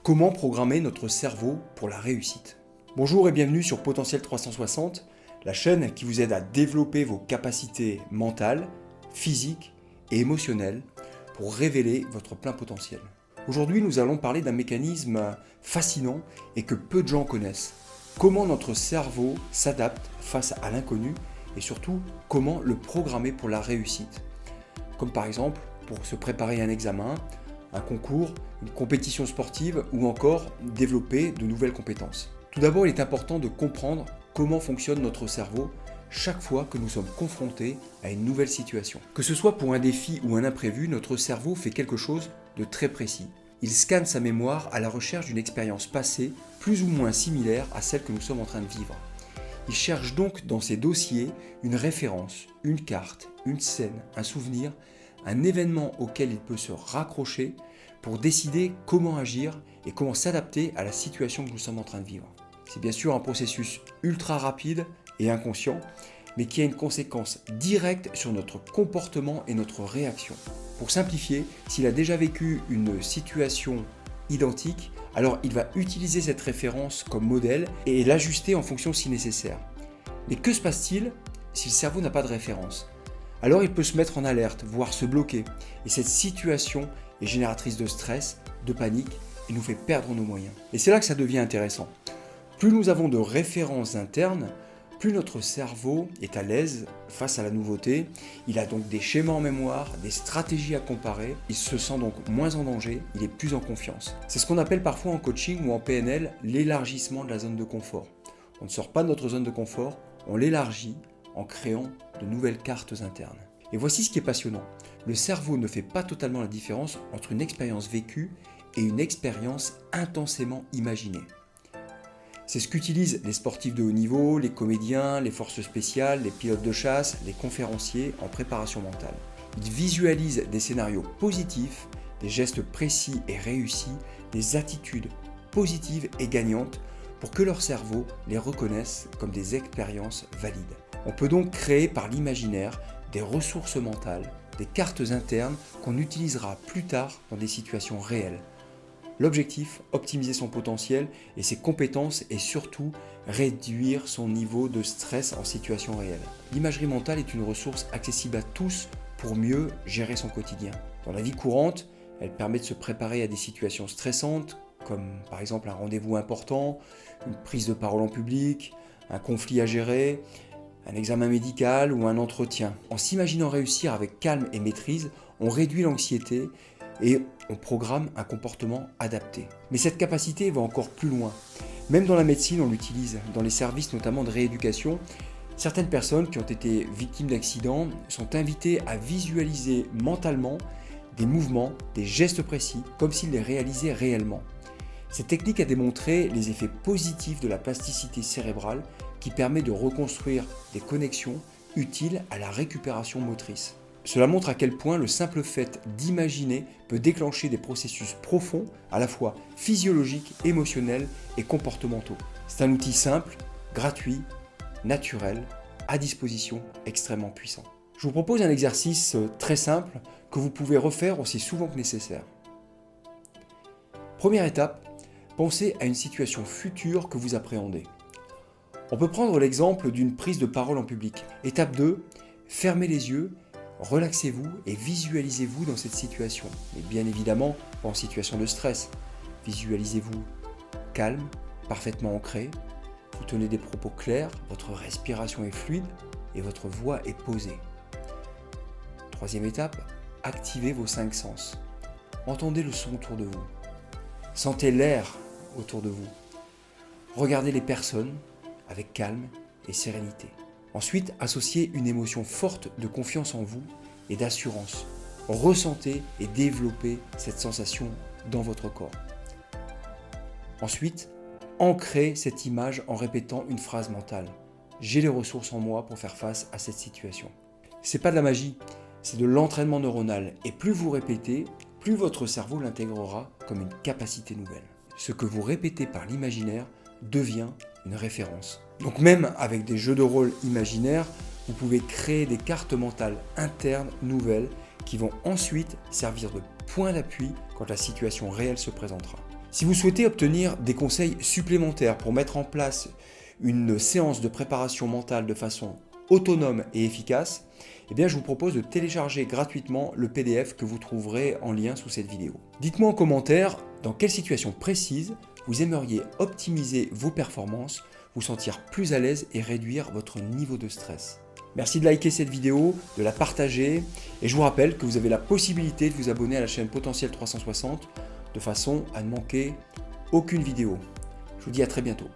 Comment programmer notre cerveau pour la réussite? Bonjour et bienvenue sur Potentiel 360, la chaîne qui vous aide à développer vos capacités mentales, physiques et émotionnelles pour révéler votre plein potentiel. Aujourd'hui, nous allons parler d'un mécanisme fascinant et que peu de gens connaissent. Comment notre cerveau s'adapte face à l'inconnu et surtout comment le programmer pour la réussite. Comme par exemple pour se préparer à un examen, un concours, une compétition sportive ou encore développer de nouvelles compétences. Tout d'abord, il est important de comprendre comment fonctionne notre cerveau chaque fois que nous sommes confrontés à une nouvelle situation. Que ce soit pour un défi ou un imprévu, notre cerveau fait quelque chose de très précis. Il scanne sa mémoire à la recherche d'une expérience passée plus ou moins similaire à celle que nous sommes en train de vivre. Il cherche donc dans ses dossiers une référence, une carte, une scène, un souvenir, un événement auquel il peut se raccrocher pour décider comment agir et comment s'adapter à la situation que nous sommes en train de vivre. C'est bien sûr un processus ultra rapide et inconscient, mais qui a une conséquence directe sur notre comportement et notre réaction. Pour simplifier, s'il a déjà vécu une situation identique, alors il va utiliser cette référence comme modèle et l'ajuster en fonction si nécessaire. Mais que se passe-t-il si le cerveau n'a pas de référence ? Alors il peut se mettre en alerte, voire se bloquer. Et cette situation est génératrice de stress, de panique et nous fait perdre nos moyens. Et c'est là que ça devient intéressant. Plus nous avons de références internes, plus notre cerveau est à l'aise face à la nouveauté. Il a donc des schémas en mémoire, des stratégies à comparer. Il se sent donc moins en danger, il est plus en confiance. C'est ce qu'on appelle parfois en coaching ou en PNL l'élargissement de la zone de confort. On ne sort pas de notre zone de confort, on l'élargit en créant de nouvelles cartes internes. Et voici ce qui est passionnant. Le cerveau ne fait pas totalement la différence entre une expérience vécue et une expérience intensément imaginée. C'est ce qu'utilisent les sportifs de haut niveau, les comédiens, les forces spéciales, les pilotes de chasse, les conférenciers en préparation mentale. Ils visualisent des scénarios positifs, des gestes précis et réussis, des attitudes positives et gagnantes pour que leur cerveau les reconnaisse comme des expériences valides. On peut donc créer par l'imaginaire des ressources mentales, des cartes internes qu'on utilisera plus tard dans des situations réelles. L'objectif, optimiser son potentiel et ses compétences et surtout réduire son niveau de stress en situation réelle. L'imagerie mentale est une ressource accessible à tous pour mieux gérer son quotidien. Dans la vie courante, elle permet de se préparer à des situations stressantes comme par exemple un rendez-vous important, une prise de parole en public, un conflit à gérer, un examen médical ou un entretien. En s'imaginant réussir avec calme et maîtrise, on réduit l'anxiété et on programme un comportement adapté. Mais cette capacité va encore plus loin. Même dans la médecine, on l'utilise. Dans les services notamment de rééducation, certaines personnes qui ont été victimes d'accidents sont invitées à visualiser mentalement des mouvements, des gestes précis, comme s'ils les réalisaient réellement. Cette technique a démontré les effets positifs de la plasticité cérébrale qui permet de reconstruire des connexions utiles à la récupération motrice. Cela montre à quel point le simple fait d'imaginer peut déclencher des processus profonds, à la fois physiologiques, émotionnels et comportementaux. C'est un outil simple, gratuit, naturel, à disposition, extrêmement puissant. Je vous propose un exercice très simple que vous pouvez refaire aussi souvent que nécessaire. Première étape, pensez à une situation future que vous appréhendez. On peut prendre l'exemple d'une prise de parole en public. Étape 2, fermez les yeux, relaxez-vous et visualisez-vous dans cette situation. Mais bien évidemment, pas en situation de stress. Visualisez-vous calme, parfaitement ancré, vous tenez des propos clairs, votre respiration est fluide et votre voix est posée. Troisième étape, activez vos 5 sens. Entendez le son autour de vous. Sentez l'air autour de vous. Regardez les personnes avec calme et sérénité. Ensuite, associez une émotion forte de confiance en vous et d'assurance. Ressentez et développez cette sensation dans votre corps. Ensuite, ancrez cette image en répétant une phrase mentale. J'ai les ressources en moi pour faire face à cette situation. C'est pas de la magie, c'est de l'entraînement neuronal. Et plus vous répétez, plus votre cerveau l'intégrera comme une capacité nouvelle. Ce que vous répétez par l'imaginaire devient une référence. Donc même avec des jeux de rôle imaginaires, vous pouvez créer des cartes mentales internes nouvelles qui vont ensuite servir de point d'appui quand la situation réelle se présentera. Si vous souhaitez obtenir des conseils supplémentaires pour mettre en place une séance de préparation mentale de façon autonome et efficace, eh bien je vous propose de télécharger gratuitement le PDF que vous trouverez en lien sous cette vidéo. Dites-moi en commentaire dans quelle situation précise vous aimeriez optimiser vos performances, vous sentir plus à l'aise et réduire votre niveau de stress. Merci de liker cette vidéo, de la partager et je vous rappelle que vous avez la possibilité de vous abonner à la chaîne Potentiel 360 de façon à ne manquer aucune vidéo. Je vous dis à très bientôt.